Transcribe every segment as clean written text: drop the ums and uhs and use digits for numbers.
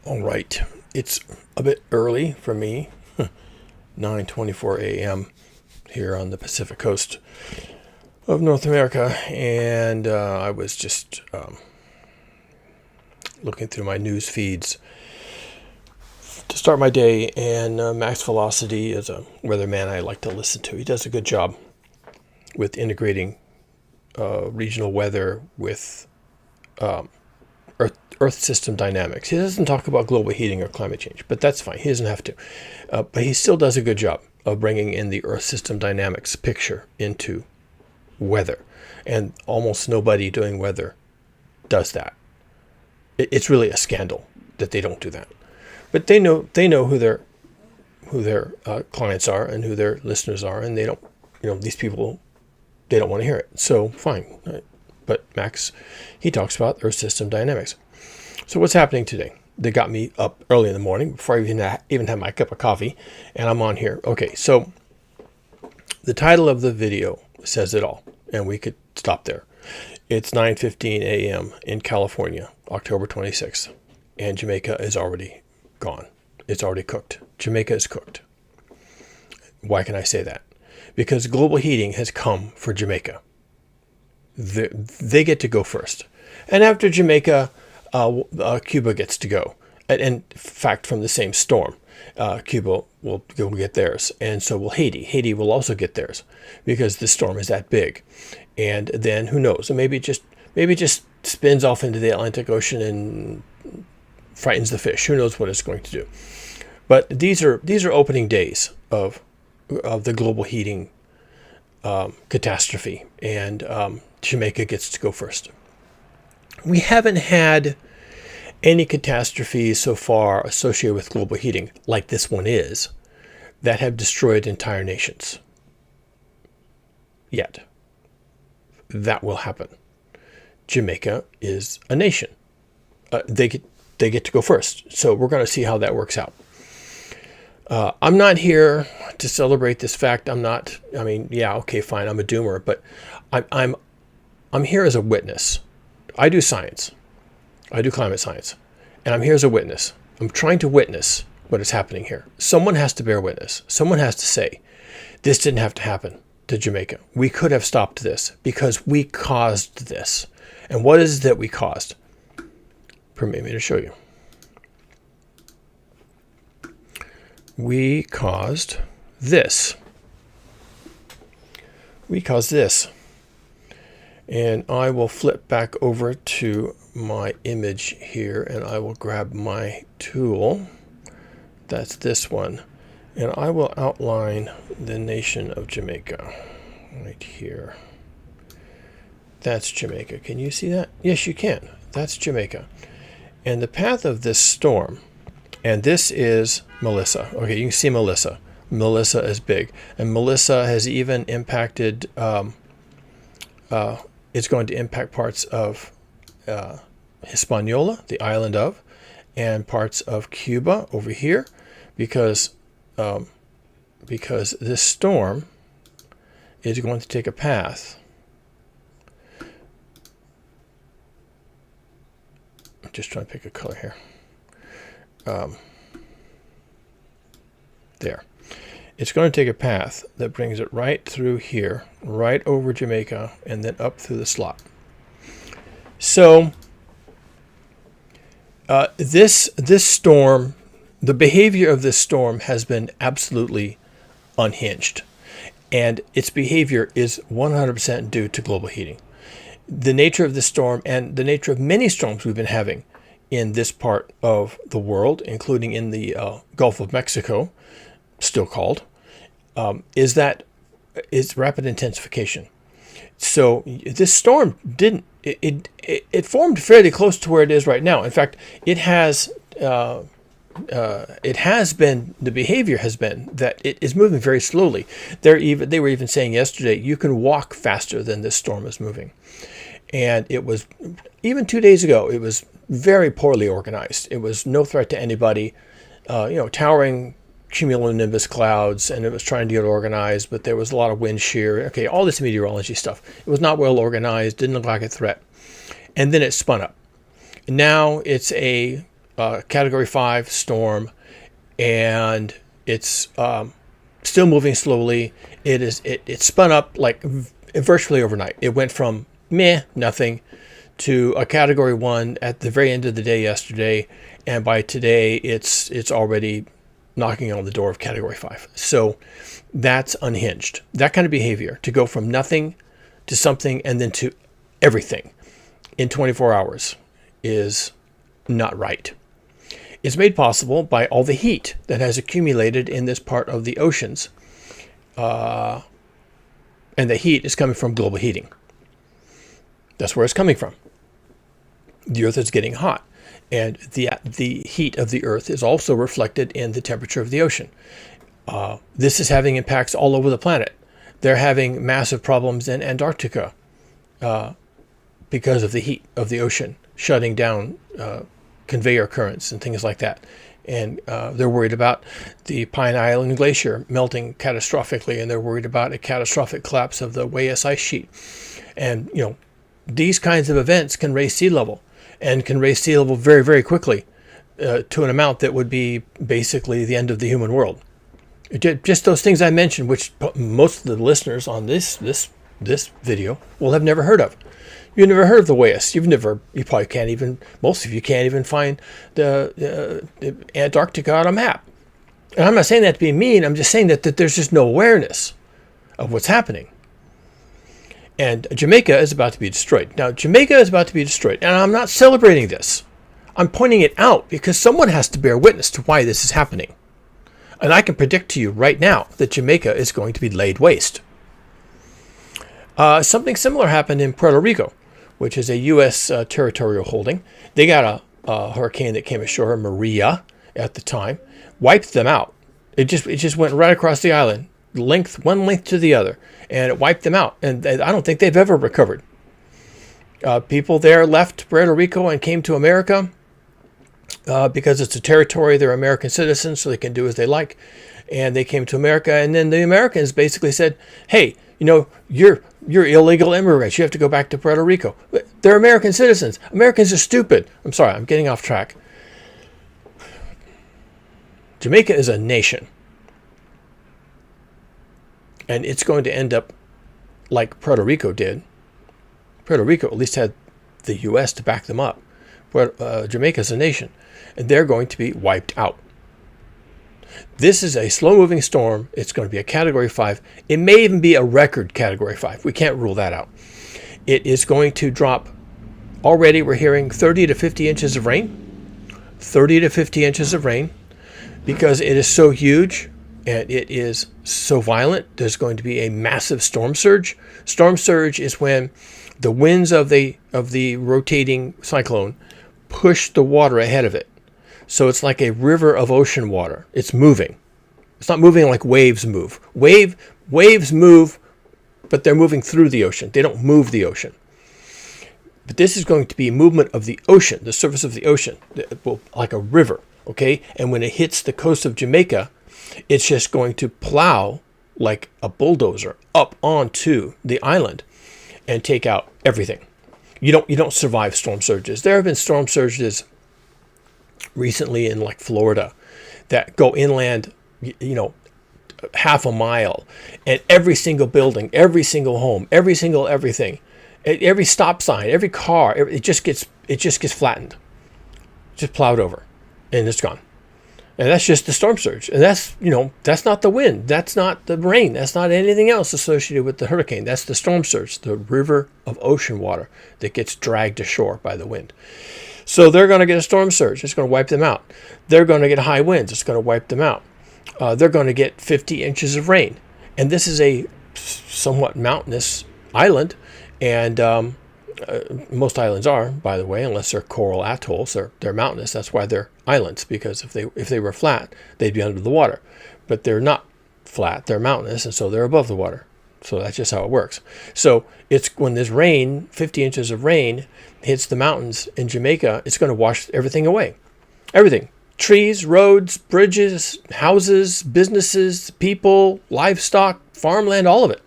All right. It's a bit early for me, 9:24 a.m. here on the Pacific coast of North America, and I was just looking through my news feeds to start my day, and Max Velocity is a weatherman I like to listen to. He does a good job with integrating regional weather with Earth system dynamics. He doesn't talk about global heating or climate change, but that's fine. He doesn't have to. But he still does a good job of bringing in the Earth system dynamics picture into weather. And almost nobody doing weather does that. It's really a scandal that they don't do that. But they know who their clients are and who their listeners are, and they don't. These people, they don't want to hear it. So fine. Right? But Max, he talks about Earth system dynamics. So what's happening today? They got me up early in the morning before I even had my cup of coffee, and I'm on here. Okay, so the title of the video says it all, and we could stop there. It's 9:15 a.m. in California, October 26th, and Jamaica is already gone. It's already cooked. Jamaica is cooked. Why can I say that? Because global heating has come for Jamaica. They get to go first. And after Jamaica, Cuba gets to go. And in fact, from the same storm, Cuba will get theirs. And so will Haiti. Haiti will also get theirs because the storm is that big. And then who knows? Maybe it just spins off into the Atlantic Ocean and frightens the fish. Who knows what it's going to do? But these are opening days of the global heating catastrophe, and Jamaica gets to go first. We haven't had any catastrophes so far associated with global heating, like this one is, that have destroyed entire nations. Yet. That will happen. Jamaica is a nation. They get to go first. So we're going to see how that works out. I'm not here to celebrate this fact. I'm a doomer, but I'm here as a witness. I do science. I do climate science. And I'm here as a witness. I'm trying to witness what is happening here. Someone has to bear witness. Someone has to say, this didn't have to happen to Jamaica. We could have stopped this because we caused this. And what is it that we caused? Permit me to show you. We caused this. We caused this. And I will flip back over to my image here, and I will grab my tool. That's this one. And I will outline the nation of Jamaica right here. That's Jamaica. Can you see that? Yes, you can. That's Jamaica. And the path of this storm, and this is Melissa. Okay, you can see Melissa. Melissa is big. And Melissa has even impacted, it's going to impact parts of Hispaniola, the island of, and parts of Cuba over here, because this storm is going to take a path. I'm just trying to pick a color here. There. It's going to take a path that brings it right through here, right over Jamaica, and then up through the slot. So this storm, the behavior of this storm has been absolutely unhinged. And its behavior is 100% due to global heating. The nature of this storm and the nature of many storms we've been having in this part of the world, including in the Gulf of Mexico, still called, is rapid intensification. So this storm it formed fairly close to where it is right now. In fact, the behavior has been that it is moving very slowly. They were even saying yesterday, you can walk faster than this storm is moving. And it was, even 2 days ago, it was very poorly organized. It was no threat to anybody, towering cumulonimbus clouds, and it was trying to get organized, but there was a lot of wind shear. Okay, all this meteorology stuff. It was not well organized, didn't look like a threat. And then it spun up. Now it's a Category 5 storm, and it's still moving slowly. It spun up like virtually overnight. It went from nothing to a Category 1 at the very end of the day yesterday, and by today it's already knocking on the door of Category 5. So that's unhinged. That kind of behavior, to go from nothing to something and then to everything in 24 hours, is not right. It's made possible by all the heat that has accumulated in this part of the oceans. And the heat is coming from global heating. That's where it's coming from. The Earth is getting hot. And the heat of the Earth is also reflected in the temperature of the ocean. This is having impacts all over the planet. They're having massive problems in Antarctica because of the heat of the ocean, shutting down conveyor currents and things like that. And they're worried about the Pine Island Glacier melting catastrophically, and they're worried about a catastrophic collapse of the Weyas ice sheet. And, these kinds of events can raise sea level, and can raise sea level very, very quickly to an amount that would be basically the end of the human world. Just those things I mentioned, which most of the listeners on this video will have never heard of. You've never heard of the Weyas. You probably can't even, most of you can't even find the Antarctica on a map. And I'm not saying that to be mean. I'm just saying that there's just no awareness of what's happening. And Jamaica is about to be destroyed. Now, Jamaica is about to be destroyed. And I'm not celebrating this. I'm pointing it out because someone has to bear witness to why this is happening. And I can predict to you right now that Jamaica is going to be laid waste. Something similar happened in Puerto Rico, which is a U.S. territorial holding. They got a hurricane that came ashore, Maria, at the time, wiped them out. It just went right across the island, one length to the other, and it wiped them out. And I don't think they've ever recovered. People there left Puerto Rico and came to America because it's a territory. They're American citizens, so they can do as they like. And they came to America, and then the Americans basically said, "Hey, you're illegal immigrants. You have to go back to Puerto Rico." They're American citizens. Americans are stupid. I'm sorry, I'm getting off track. Jamaica is a nation. And it's going to end up like Puerto Rico did. Puerto Rico at least had the U.S. to back them up. Jamaica is a nation. And they're going to be wiped out. This is a slow-moving storm. It's going to be a Category 5. It may even be a record Category 5. We can't rule that out. It is going to drop. Already we're hearing 30 to 50 inches of rain. 30 to 50 inches of rain. Because it is so huge and it is so violent, there's going to be a massive storm surge. Storm surge is when the winds of the rotating cyclone push the water ahead of it. So it's like a river of ocean water. It's moving. It's not moving like waves move. Waves move, but they're moving through the ocean. They don't move the ocean. But this is going to be movement of the ocean, the surface of the ocean, like a river, okay? And when it hits the coast of Jamaica, it's just going to plow like a bulldozer up onto the island and take out everything. You don't survive storm surges. There have been storm surges recently in like Florida that go inland, half a mile, and every single building, every single home, every single everything, every stop sign, every car, it just gets flattened, just plowed over, and it's gone. And that's just the storm surge. And that's not the wind. That's not the rain. That's not anything else associated with the hurricane. That's the storm surge, the river of ocean water that gets dragged ashore by the wind. So they're going to get a storm surge. It's going to wipe them out. They're going to get high winds. It's going to wipe them out. They're going to get 50 inches of rain. And this is a somewhat mountainous island. And most islands are, by the way, unless they're coral atolls. They're mountainous. That's why they're islands, because if they were flat, they'd be under the water. But they're not flat. They're mountainous, and so they're above the water. So that's just how it works. So it's when this rain, 50 inches of rain, hits the mountains in Jamaica, it's going to wash everything away. Everything. Trees, roads, bridges, houses, businesses, people, livestock, farmland, all of it.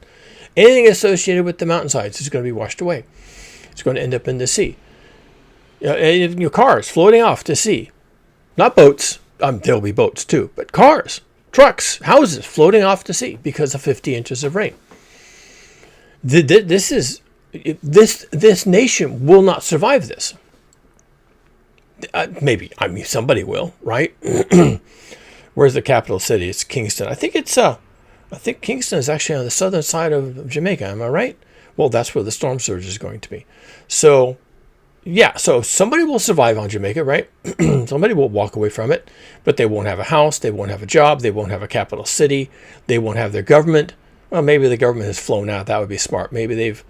Anything associated with the mountainsides is going to be washed away. It's going to end up in the sea. Cars floating off to sea. Not boats. There'll be boats too, but cars, trucks, houses floating off to sea because of 50 inches of rain. This nation will not survive this. Maybe, somebody will, right? Where's the capital city? It's Kingston. I think Kingston is actually on the southern side of Jamaica. Am I right? Well, that's where the storm surge is going to be. So, yeah. So somebody will survive on Jamaica, right? Somebody will walk away from it, but they won't have a house. They won't have a job. They won't have a capital city. They won't have their government. Well, maybe the government has flown out. That would be smart. Maybe they've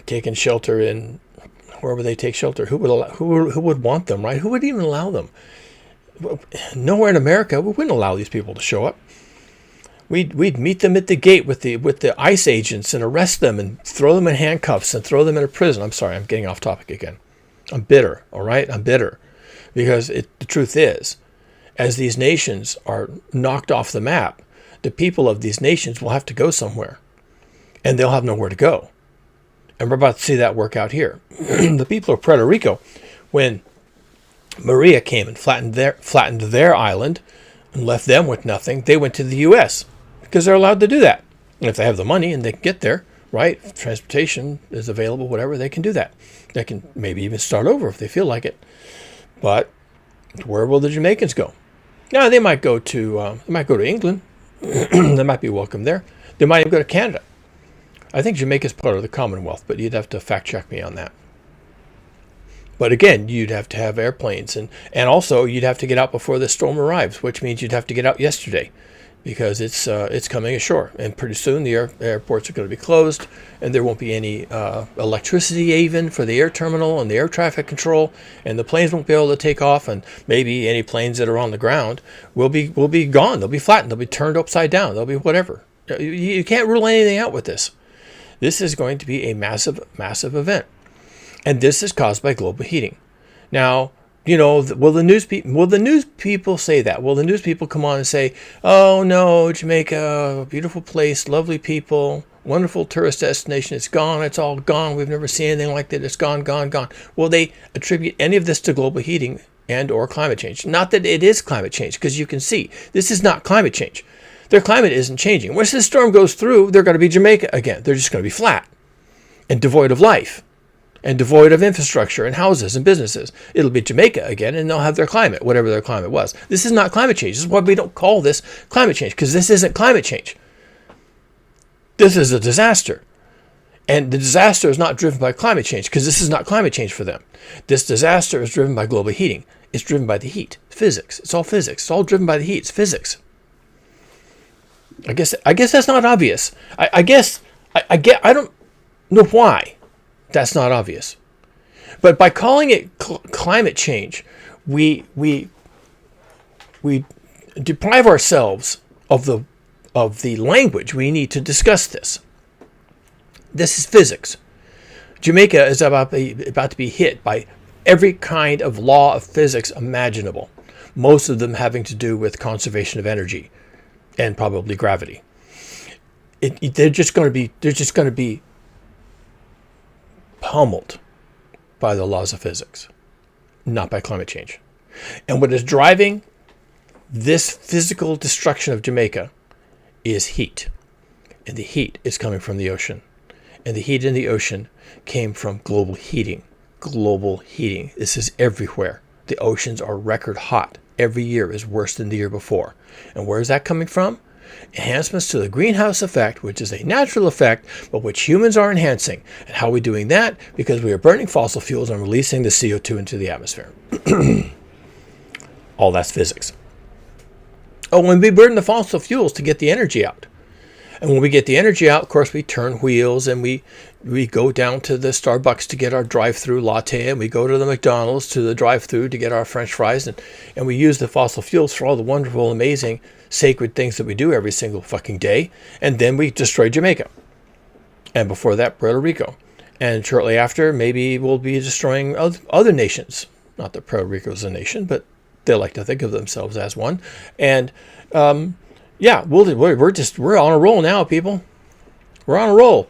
taken shelter in wherever they take shelter. Who would want them, right? Who would even allow them? Nowhere in America we wouldn't allow these people to show up. We'd meet them at the gate with the ICE agents and arrest them and throw them in handcuffs and throw them in a prison. I'm sorry, I'm getting off topic again. I'm bitter, all right? I'm bitter because the truth is, as these nations are knocked off the map, the people of these nations will have to go somewhere, and they'll have nowhere to go. And we're about to see that work out here. The people of Puerto Rico, when Maria came and flattened their island and left them with nothing, they went to the U.S. because they're allowed to do that. And if they have the money and they can get there, right? Transportation is available, whatever, they can do that. They can maybe even start over if they feel like it. But where will the Jamaicans go? Now, they might go to England. They might be welcome there. They might even go to Canada. I think Jamaica is part of the Commonwealth, but you'd have to fact check me on that. But again, you'd have to have airplanes, and also you'd have to get out before the storm arrives, which means you'd have to get out yesterday because it's coming ashore. And pretty soon the airports are going to be closed, and there won't be any electricity even for the air terminal and the air traffic control, and the planes won't be able to take off, and maybe any planes that are on the ground will be gone. They'll be flattened. They'll be turned upside down. They'll be whatever. You can't rule anything out with this. This is going to be a massive, massive event. And this is caused by global heating. Now, will the news people say that? Will the news people come on and say, oh no, Jamaica, beautiful place, lovely people, wonderful tourist destination, it's gone, it's all gone, we've never seen anything like that, it's gone, gone, gone. Will they attribute any of this to global heating and or climate change? Not that it is climate change, because you can see, this is not climate change. Their climate isn't changing. Once this storm goes through, they're going to be Jamaica again. They're just going to be flat and devoid of life and devoid of infrastructure and houses and businesses. It'll be Jamaica again, and they'll have their climate, whatever their climate was. This is not climate change. This is why we don't call this climate change, because this isn't climate change. This is a disaster. And the disaster is not driven by climate change, because this is not climate change for them. This disaster is driven by global heating. It's driven by the heat. Physics. It's all physics. It's all driven by the heat. It's physics. I guess that's not obvious. I don't know why that's not obvious. But by calling it climate change, we deprive ourselves of the language we need to discuss this. This is physics. Jamaica is about to be hit by every kind of law of physics imaginable. Most of them having to do with conservation of energy. And probably gravity. They're just going to be pummeled by the laws of physics, not by climate change. And what is driving this physical destruction of Jamaica is heat. And the heat is coming from the ocean. And the heat in the ocean came from global heating. Global heating. This is everywhere. The oceans are record hot. Every year is worse than the year before. And where is that coming from? Enhancements to the greenhouse effect, which is a natural effect, but which humans are enhancing. And how are we doing that? Because we are burning fossil fuels and releasing the CO2 into the atmosphere. All that's physics. Oh, when we burn the fossil fuels to get the energy out. And when we get the energy out, of course, we turn wheels and we go down to the Starbucks to get our drive-through latte, and we go to the McDonald's to the drive-through to get our French fries, and we use the fossil fuels for all the wonderful, amazing, sacred things that we do every single fucking day, and then we destroy Jamaica. And before that, Puerto Rico. And shortly after, maybe we'll be destroying other nations. Not that Puerto Rico is a nation, but they like to think of themselves as one. And yeah, we're on a roll now, people. We're on a roll.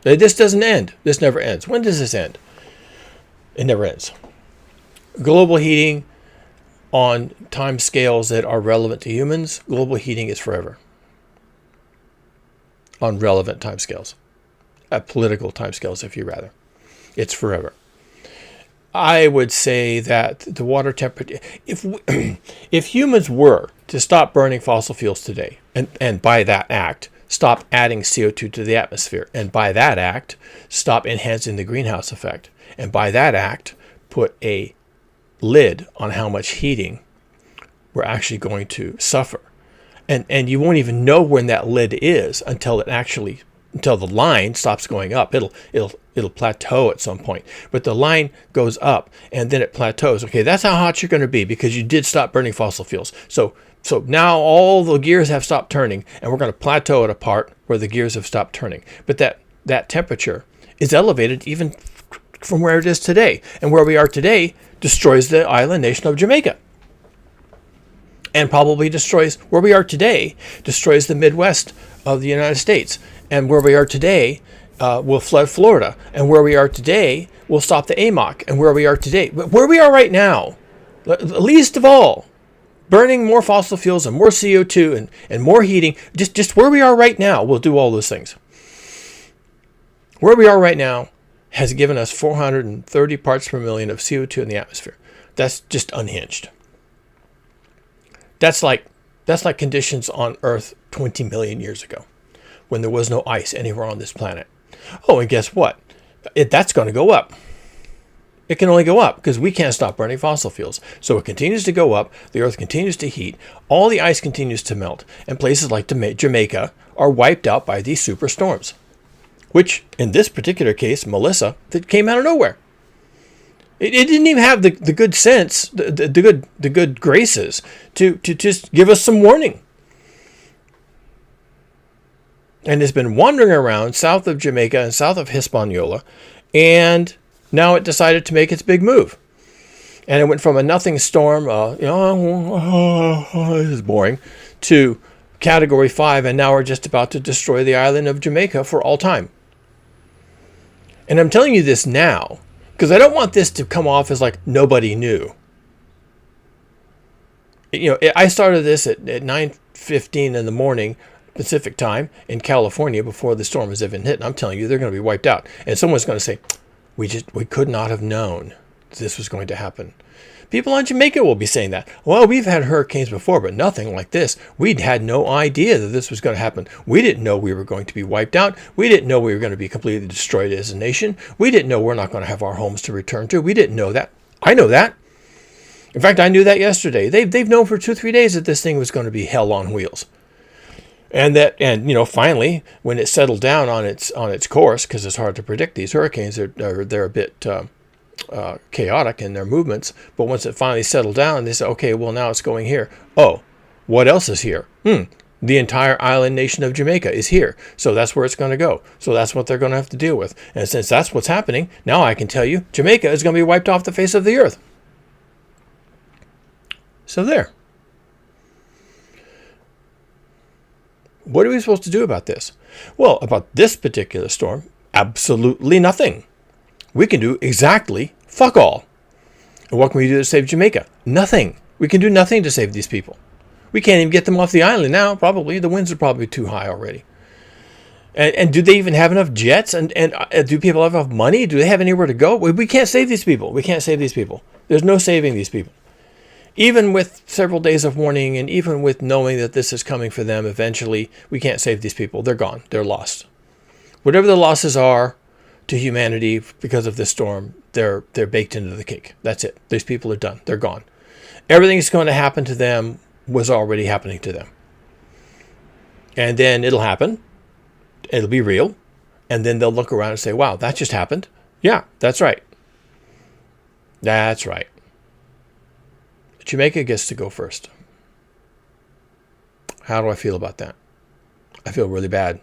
This doesn't end. This never ends. When does this end? It never ends. Global heating, on time scales that are relevant to humans, global heating is forever. On relevant time scales. At political time scales, if you rather. It's forever. I would say that the water temperature, if humans were to stop burning fossil fuels today, and by that act, stop adding CO2 to the atmosphere, and by that act, stop enhancing the greenhouse effect, and by that act, put a lid on how much heating we're actually going to suffer. And you won't even know when that lid is until the line stops going up. It'll plateau at some point. But the line goes up and then it plateaus. Okay, that's how hot you're going to be because you did stop burning fossil fuels. So now all the gears have stopped turning and we're going to plateau at a part where the gears have stopped turning. But that temperature is elevated even from where it is today. And where we are today destroys the island nation of Jamaica. And probably destroys where we are today, destroys the Midwest of the United States. And where we are today will flood Florida. And where we are today will stop the AMOC. And where we are today, where we are right now, least of all, burning more fossil fuels and more CO2 and more heating, just where we are right now will do all those things. Where we are right now has given us 430 parts per million of CO2 in the atmosphere. That's just unhinged. That's like conditions on Earth 20 million years ago, when there was no ice anywhere on this planet. Oh, and guess what? That's going to go up. It can only go up because we can't stop burning fossil fuels. So it continues to go up. The Earth continues to heat. All the ice continues to melt. And places like Jamaica are wiped out by these superstorms, which in this particular case, Melissa, that came out of nowhere. It didn't even have the good sense, the good graces to just give us some warning. And it's been wandering around south of Jamaica and south of Hispaniola, and now it decided to make its big move. And it went from a nothing storm, this is boring, to Category 5, and now we're just about to destroy the island of Jamaica for all time. And I'm telling you this now, because I don't want this to come off as like nobody knew. I started this at 9:15 in the morning Pacific time in California before the storm has even hit. And I'm telling you, they're going to be wiped out. And someone's going to say, we could not have known this was going to happen. People on Jamaica will be saying that. Well, we've had hurricanes before, but nothing like this. We'd had no idea that this was going to happen. We didn't know we were going to be wiped out. We didn't know we were going to be completely destroyed as a nation. We didn't know we're not going to have our homes to return to. We didn't know that. I know that. In fact, I knew that yesterday. They've known for 2-3 days that this thing was going to be hell on wheels. And finally, when it settled down on its course, because it's hard to predict these hurricanes, they're a bit chaotic in their movements. But once it finally settled down, they said, okay, well, now it's going here. Oh, what else is here? The entire island nation of Jamaica is here. So that's where it's going to go. So that's what they're going to have to deal with. And since that's what's happening, now I can tell you, Jamaica is going to be wiped off the face of the earth. So there. What are we supposed to do about this? Well, about this particular storm, absolutely nothing. We can do exactly fuck all. And what can we do to save Jamaica? Nothing. We can do nothing to save these people. We can't even get them off the island now, probably. The winds are probably too high already. And do they even have enough jets? And do people have enough money? Do they have anywhere to go? We can't save these people. We can't save these people. There's no saving these people. Even with several days of warning and even with knowing that this is coming for them eventually, we can't save these people. They're gone. They're lost. Whatever the losses are to humanity because of this storm, they're baked into the cake. That's it. These people are done. They're gone. Everything that's going to happen to them was already happening to them. And then it'll happen. It'll be real. And then they'll look around and say, wow, that just happened. Yeah, that's right. That's right. Jamaica gets to go first. How do I feel about that? I feel really bad.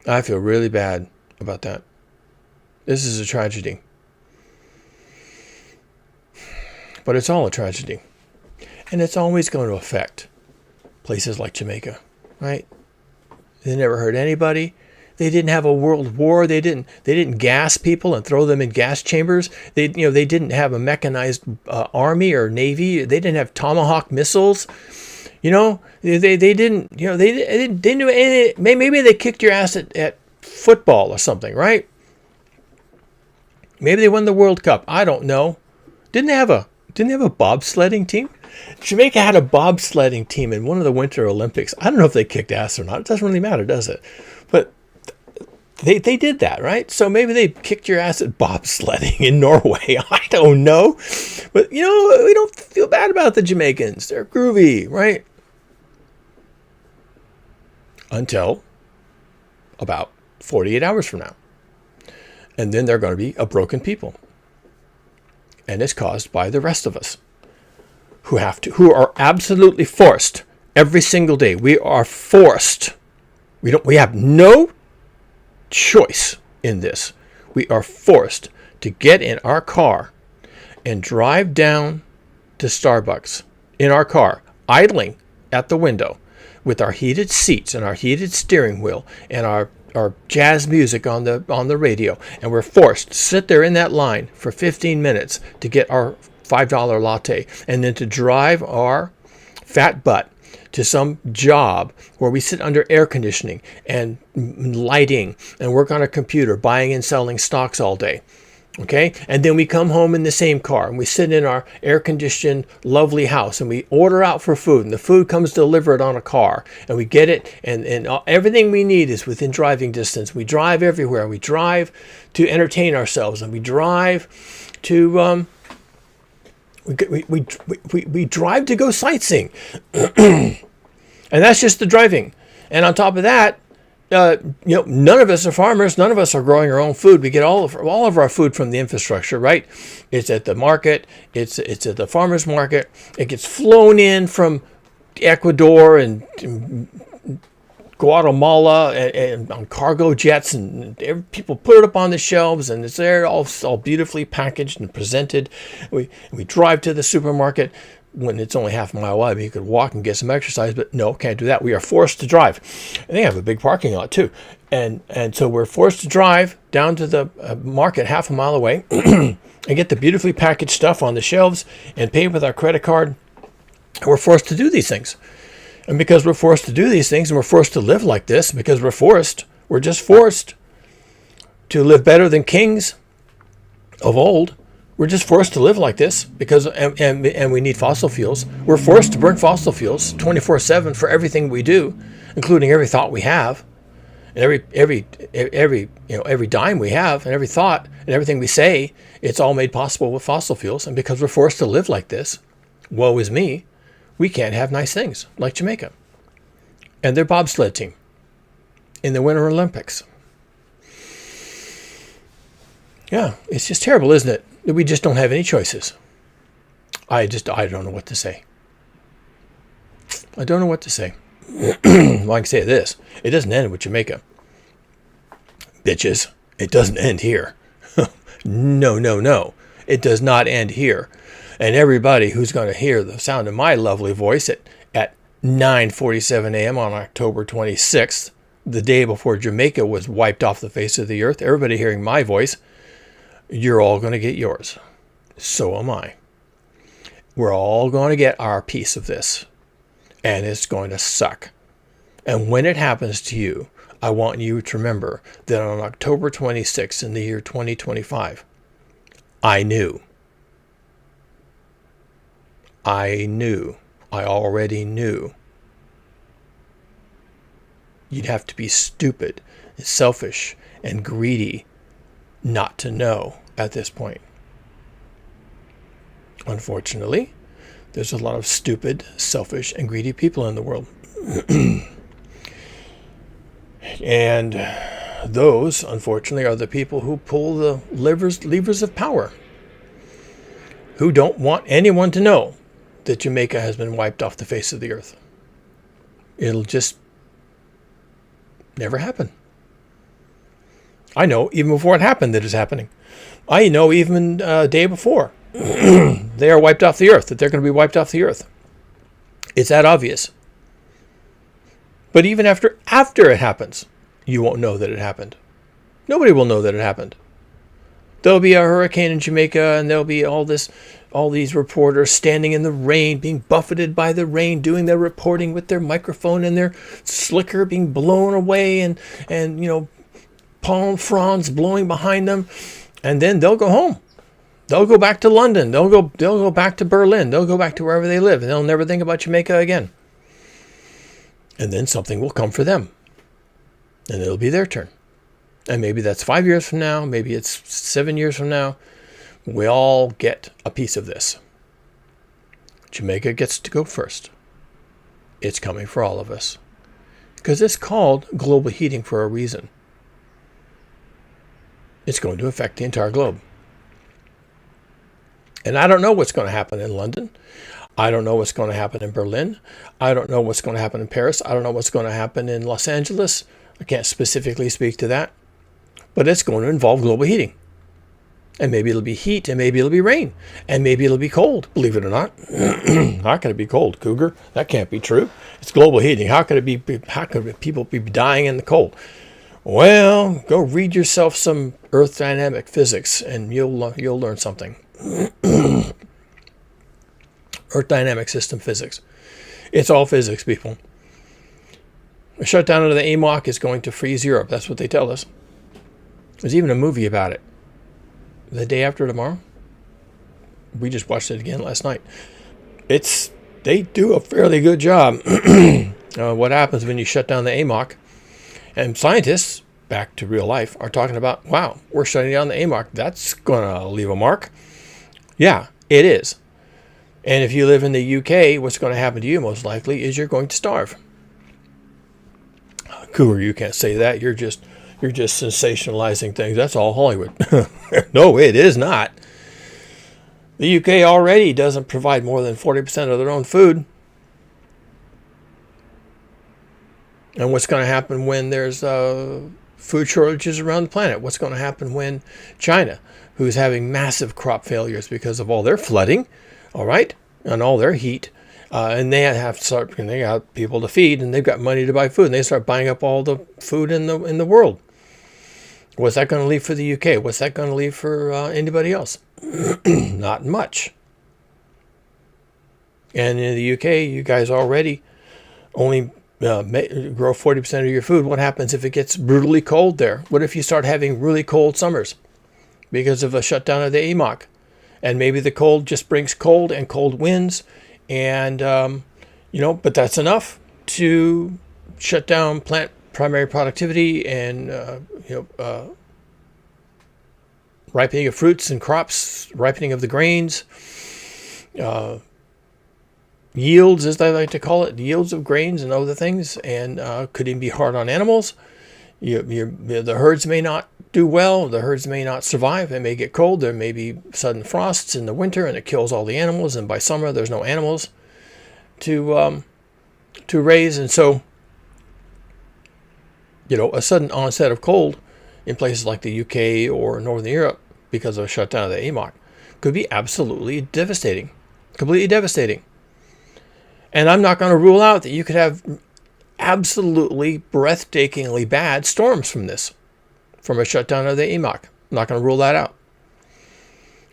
I feel really bad about that. This is a tragedy. But it's all a tragedy. And it's always going to affect places like Jamaica, right? They never hurt anybody. They didn't have a world war. They didn't gas people and throw them in gas chambers. They didn't have a mechanized army or navy. They didn't have Tomahawk missiles. They didn't. They didn't do any. Maybe they kicked your ass at football or something, right? Maybe they won the World Cup. I don't know. Didn't they have a bobsledding team? Jamaica had a bobsledding team in one of the Winter Olympics. I don't know if they kicked ass or not. It doesn't really matter, does it? But they did that, right? So maybe they kicked your ass at bobsledding in Norway. I don't know. But, we don't feel bad about the Jamaicans. They're groovy, right? Until about 48 hours from now. And then they're going to be a broken people. And it's caused by the rest of us who are absolutely forced every single day. We are forced. We have no choice in this. We are forced to get in our car and drive down to Starbucks in our car, idling at the window with our heated seats and our heated steering wheel and our jazz music on the radio, and we're forced to sit there in that line for 15 minutes to get our $5 latte, and then to drive our fat butt to some job where we sit under air conditioning and lighting and work on a computer, buying and selling stocks all day. Okay? And then we come home in the same car and we sit in our air-conditioned, lovely house and we order out for food, and the food comes delivered on a car and we get it, and everything we need is within driving distance. We drive everywhere. We drive to entertain ourselves, and we drive to we drive to go sightseeing. And that's just the driving. And on top of that, none of us are farmers. None of us are growing our own food. We get all of our food from the infrastructure, right? It's at the market. It's at the farmer's market. It gets flown in from Ecuador and Guatemala and on cargo jets, and people put it up on the shelves, and it's there all beautifully packaged and presented. We drive to the supermarket. When it's only half a mile away, you could walk and get some exercise, but no, can't do that. We are forced to drive. And they have a big parking lot too. And so we're forced to drive down to the market half a mile away and get the beautifully packaged stuff on the shelves and pay with our credit card. And we're forced to do these things. And because we're forced to do these things, and we're forced to live like this, because we're just forced to live better than kings of old. We're just forced to live like this because, and we need fossil fuels. We're forced to burn fossil fuels 24/7 for everything we do, including every thought we have, and every dime we have, and every thought and everything we say. It's all made possible with fossil fuels, and because we're forced to live like this, woe is me, we can't have nice things like Jamaica and their bobsled team in the Winter Olympics. Yeah, it's just terrible, isn't it? We just don't have any choices. I don't know what to say. I don't know what to say. Well, I can say this. It doesn't end with Jamaica. Bitches. It doesn't end here. No. It does not end here. And everybody who's going to hear the sound of my lovely voice at 9:47 a.m. on October 26th, the day before Jamaica was wiped off the face of the earth, everybody hearing my voice, you're all going to get yours. So am I. We're all going to get our piece of this. And it's going to suck. And when it happens to you, I want you to remember that on October 26th in the year 2025, I knew. I already knew. You'd have to be stupid and selfish and greedy not to know at this point. Unfortunately, there's a lot of stupid, selfish, and greedy people in the world. And those, unfortunately, are the people who pull the levers of power, who don't want anyone to know that Jamaica has been wiped off the face of the earth. It'll just never happen. I know even before it happened that it's happening. I know even a day before they are wiped off the earth, that they're going to be wiped off the earth. It's that obvious. But even after it happens, you won't know that it happened. Nobody will know that it happened. There'll be a hurricane in Jamaica, and there'll be all these reporters standing in the rain, being buffeted by the rain, doing their reporting with their microphone and their slicker being blown away, and palm fronds blowing behind them, and then they'll go home. They'll go back to London. They'll go back to Berlin. They'll go back to wherever they live, and they'll never think about Jamaica again. And then something will come for them, and it'll be their turn. And maybe that's 5 years from now. Maybe it's 7 years from now. We all get a piece of this. Jamaica gets to go first. It's coming for all of us. Because it's called global heating for a reason. It's going to affect the entire globe. And I don't know what's going to happen in London. I don't know what's going to happen in Berlin. I don't know what's going to happen in Paris. I don't know what's going to happen in Los Angeles. I can't specifically speak to that. But it's going to involve global heating. And maybe it'll be heat, and maybe it'll be rain, and maybe it'll be cold, believe it or not. How can it be cold, Cougar? That can't be true. It's global heating. How could people be dying in the cold? Well, go read yourself some earth dynamic physics, and you'll learn something. Earth dynamic system physics. It's all physics, people. A shutdown of the AMOC is going to freeze Europe. That's what they tell us. There's even a movie about it. The Day After Tomorrow. We just watched it again last night. They do a fairly good job. What happens when you shut down the AMOC? And scientists, back to real life, are talking about, wow, we're shutting down the AMOC. That's going to leave a mark. Yeah, it is. And if you live in the UK, what's going to happen to you most likely is you're going to starve. Cougar, you can't say that. You're just sensationalizing things. That's all Hollywood. No, it is not. The UK already doesn't provide more than 40% of their own food. And what's going to happen when there's food shortages around the planet? What's going to happen when China, who's having massive crop failures because of all their flooding, all right, and all their heat, and they have to start, and they got people to feed, and they've got money to buy food, and they start buying up all the food in the world. What's that going to leave for the UK? What's that going to leave for anybody else? Not much. And in the UK, you guys already only grow 40% of your food. What happens if it gets brutally cold there? What if you start having really cold summers because of a shutdown of the AMOC? And maybe the cold just brings cold and cold winds, and but that's enough to shut down plant primary productivity and ripening of fruits and crops, ripening of the grains, yields, as they like to call it, yields of grains and other things, and could even be hard on animals. The herds may not do well. The herds may not survive. It may get cold. There may be sudden frosts in the winter, and it kills all the animals. And by summer, there's no animals to raise, and so a sudden onset of cold in places like the UK or Northern Europe because of a shutdown of the AMOC could be absolutely devastating, completely devastating. And I'm not going to rule out that you could have absolutely breathtakingly bad storms from a shutdown of the AMOC. I'm not going to rule that out.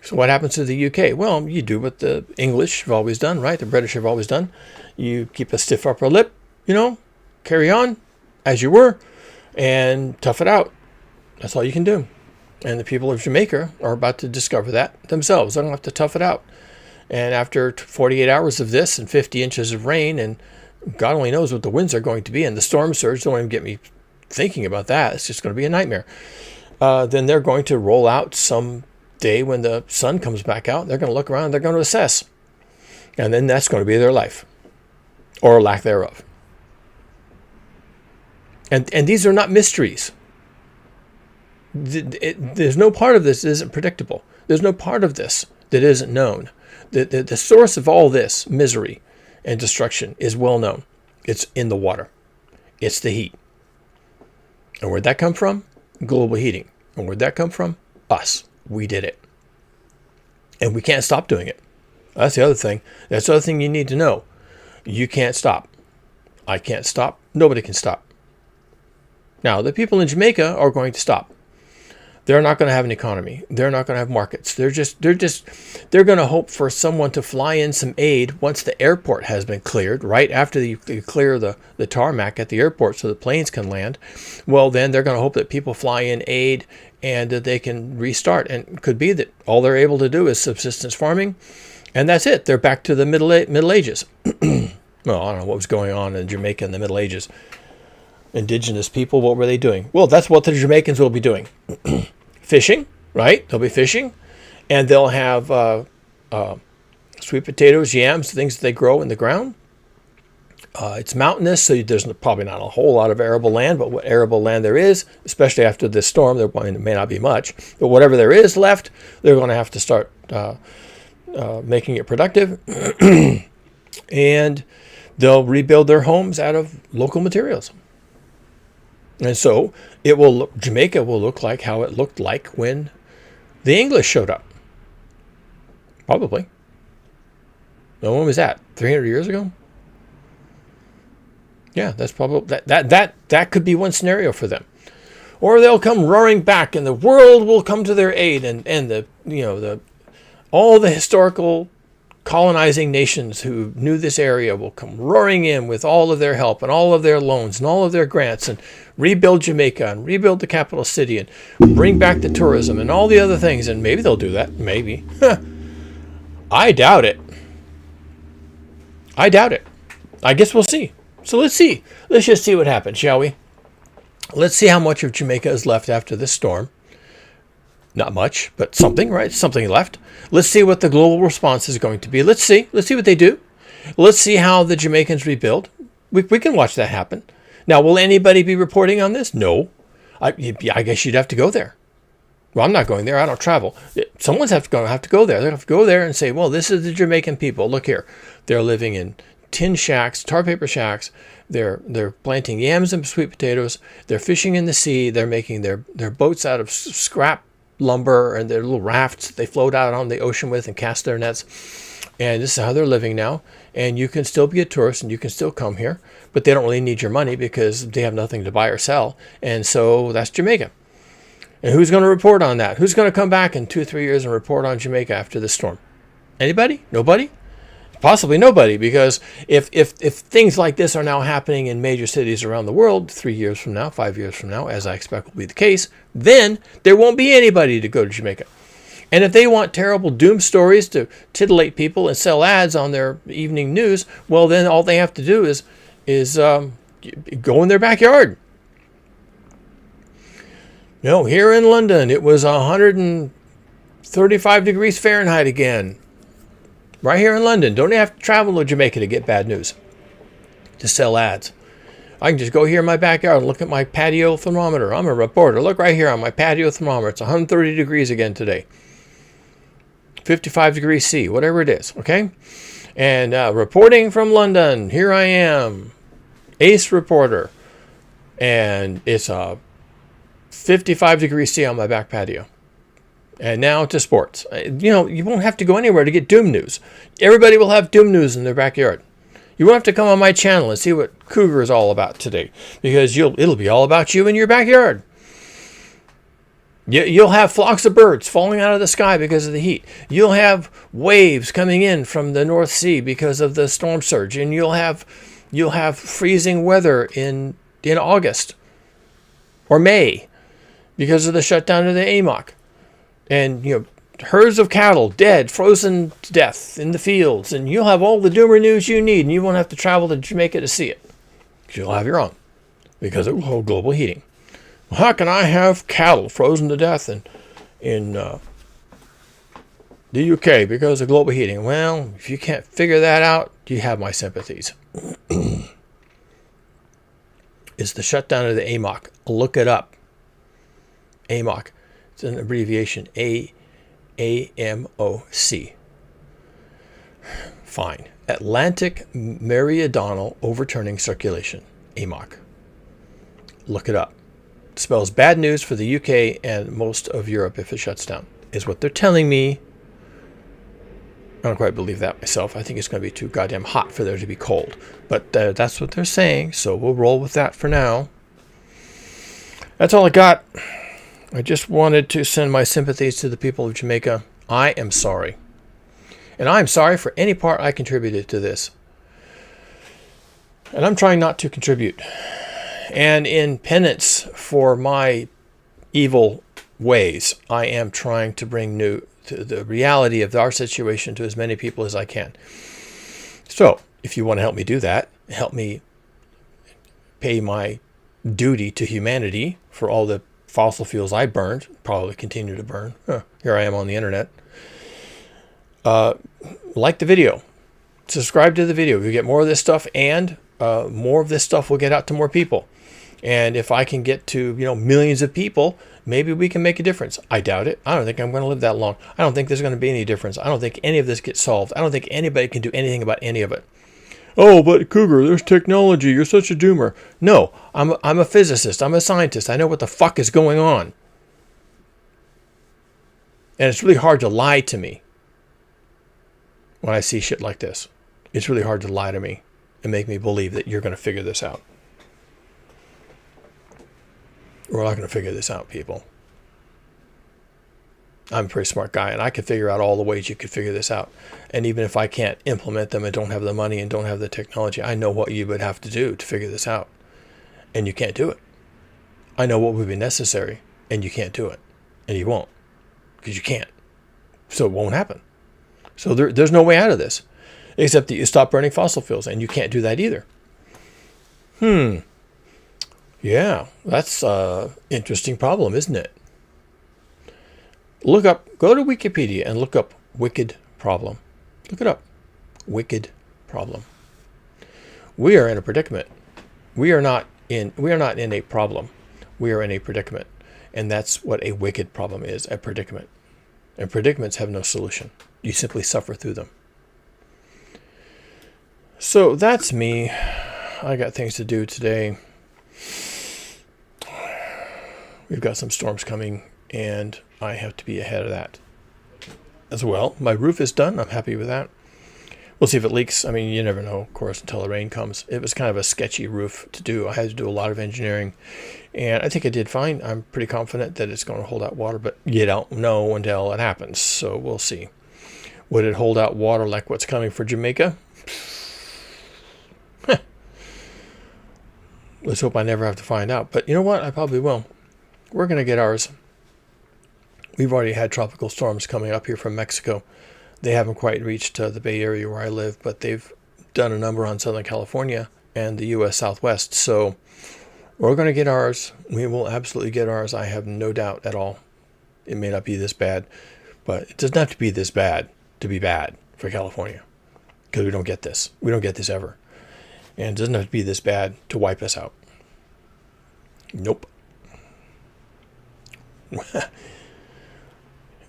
So what happens to the UK? Well, you do what the English have always done, right? The British have always done. You keep a stiff upper lip, carry on as you were, and tough it out. That's all you can do. And the people of Jamaica are about to discover that themselves. They don't have to tough it out. And after 48 hours of this and 50 inches of rain, and God only knows what the winds are going to be, and the storm surge, don't even get me thinking about that. It's just going to be a nightmare. Then they're going to roll out some day when the sun comes back out. They're going to look around. They're going to assess. And then that's going to be their life, or lack thereof. And these are not mysteries. There's no part of this that isn't predictable. There's no part of this that isn't known. The source of all this misery and destruction is well known. It's in the water. It's the heat. And where'd that come from? Global heating. And where'd that come from? Us. We did it. And we can't stop doing it. That's the other thing. That's the other thing you need to know. You can't stop. I can't stop. Nobody can stop. Now, the people in Jamaica are going to stop. They're not going to have an economy. They're not going to have markets. They're going to hope for someone to fly in some aid once the airport has been cleared, right after you clear the tarmac at the airport so the planes can land. Well, then they're going to hope that people fly in aid and that they can restart. And it could be that all they're able to do is subsistence farming, and that's it. They're back to the Middle Ages. Well, I don't know what was going on in Jamaica in the Middle Ages. Indigenous people, what were they doing? Well, that's what the Jamaicans will be doing. Fishing, right? They'll be fishing, and they'll have sweet potatoes, yams, things that they grow in the ground. It's mountainous, so there's probably not a whole lot of arable land, but what arable land there is, especially after this storm, there may not be much, but whatever there is left, they're going to have to start making it productive, and they'll rebuild their homes out of local materials. And so Jamaica will look like how it looked like when the English showed up. Probably. Now, when was that? 300 years ago? Yeah, that's probably that could be one scenario for them. Or they'll come roaring back and the world will come to their aid, and all the historical colonizing nations who knew this area will come roaring in with all of their help and all of their loans and all of their grants and rebuild Jamaica and rebuild the capital city and bring back the tourism and all the other things. And maybe they'll do that. Maybe. I doubt it. I guess we'll see. So let's see. Let's just see what happens, shall we? Let's see how much of Jamaica is left after this storm. Not much, but something, right? Something left. Let's see what the global response is going to be. Let's see what they do. Let's see how the Jamaicans rebuild. We can watch that happen. Now, will anybody be reporting on this? No. I guess you'd have to go there. Well, I'm not going there. I don't travel. Someone's going to have to go there. They'll have to go there and say, well, this is the Jamaican people. Look here. They're living in tin shacks, tar paper shacks. They're planting yams and sweet potatoes. They're fishing in the sea. They're making their boats out of scrap lumber and their little rafts they float out on the ocean with and cast their nets. And this is how they're living now. And you can still be a tourist and you can still come here, but they don't really need your money because they have nothing to buy or sell. And so that's Jamaica. And who's going to report on that? Who's going to come back in 2 or 3 years and report on Jamaica after this storm? Anybody? Nobody? Possibly nobody, because if things like this are now happening in major cities around the world 3 years from now, 5 years from now, as I expect will be the case, then there won't be anybody to go to Jamaica. And if they want terrible doom stories to titillate people and sell ads on their evening news, well, then all they have to do is go in their backyard. Here in London, it was 135 degrees Fahrenheit again. Right here in London. Don't have to travel to Jamaica to get bad news, to sell ads. I can just go here in my backyard and look at my patio thermometer. I'm a reporter. Look right here on my patio thermometer. It's 130 degrees again today. 55 degrees C, whatever it is, okay? And reporting from London. Here I am, ace reporter. And it's 55 degrees C on my back patio. And now to sports. You won't have to go anywhere to get doom news. Everybody will have doom news in their backyard. You won't have to come on my channel and see what Cougar is all about today, because it'll be all about you in your backyard. You'll have flocks of birds falling out of the sky because of the heat. You'll have waves coming in from the North Sea because of the storm surge, and you'll have freezing weather in August or May because of the shutdown of the AMOC. And, herds of cattle dead, frozen to death in the fields. And you'll have all the doomer news you need, and you won't have to travel to Jamaica to see it. Because you'll have your own. Because it will hold global heating. Well, how can I have cattle frozen to death in the UK because of global heating? Well, if you can't figure that out, you have my sympathies. It's the shutdown of the AMOC. Look it up. AMOC. It's an abbreviation, AMOC. Fine. Atlantic Meridional Overturning Circulation, AMOC. Look it up. It spells bad news for the UK and most of Europe if it shuts down, is what they're telling me. I don't quite believe that myself. I think it's going to be too goddamn hot for there to be cold. But that's what they're saying, so we'll roll with that for now. That's all I got. I just wanted to send my sympathies to the people of Jamaica. I am sorry. And I am sorry for any part I contributed to this. And I'm trying not to contribute. And in penance for my evil ways, I am trying to bring the reality of our situation to as many people as I can. So, if you want to help me do that, help me pay my duty to humanity for all the fossil fuels I burned, probably continue to burn. Here I am on the internet. Like the video. Subscribe to the video. You get more of this stuff, and more of this stuff will get out to more people. And if I can get to millions of people, maybe we can make a difference. I doubt it. I don't think I'm going to live that long. I don't think there's going to be any difference. I don't think any of this gets solved. I don't think anybody can do anything about any of it. Oh, but Cougar, there's technology. You're such a doomer. No, I'm a physicist. I'm a scientist. I know what the fuck is going on. And it's really hard to lie to me when I see shit like this. It's really hard to lie to me and make me believe that you're going to figure this out. We're not going to figure this out, people. I'm a pretty smart guy, and I can figure out all the ways you could figure this out. And even if I can't implement them and don't have the money and don't have the technology, I know what you would have to do to figure this out. And you can't do it. I know what would be necessary, and you can't do it. And you won't, because you can't. So it won't happen. So there's no way out of this, except that you stop burning fossil fuels, and you can't do that either. Yeah, that's an interesting problem, isn't it? Go to Wikipedia and look up wicked problem. Look it up. Wicked problem. We are in a predicament. We are not in a problem. We are in a predicament. And that's what a wicked problem is, a predicament. And predicaments have no solution. You simply suffer through them. So that's me. I got things to do today. We've got some storms coming, and I have to be ahead of that as well. My roof is done. I'm happy with that. We'll see if it leaks. I mean, you never know, of course, until the rain comes. It was kind of a sketchy roof to do. I had to do a lot of engineering, and I think I did fine. I'm pretty confident that it's going to hold out water, but you don't know until it happens, so we'll see. Would it hold out water like what's coming for Jamaica? Let's hope I never have to find out. But you know what? I probably will. We're going to get ours. We've already had tropical storms coming up here from Mexico. They haven't quite reached the Bay Area where I live, but they've done a number on Southern California and the U.S. Southwest. So we're going to get ours. We will absolutely get ours. I have no doubt at all. It may not be this bad, but it doesn't have to be this bad to be bad for California, because we don't get this. We don't get this ever. And it doesn't have to be this bad to wipe us out. Nope.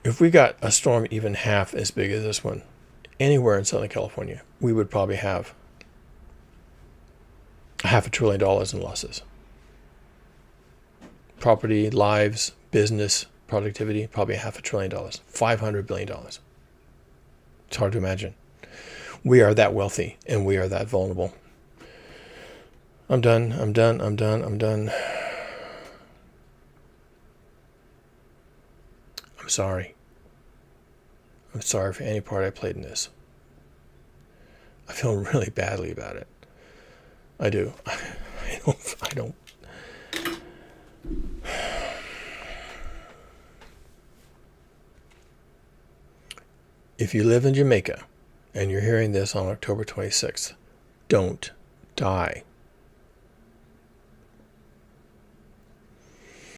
If we got a storm even half as big as this one, anywhere in Southern California, we would probably have $500 billion in losses. Property, lives, business, productivity, probably $500 billion. $500 billion. It's hard to imagine. We are that wealthy, and we are that vulnerable. I'm done. I'm sorry. I'm sorry for any part I played in this. I feel really badly about it. I do. I don't. If you live in Jamaica and you're hearing this on October 26th, don't die.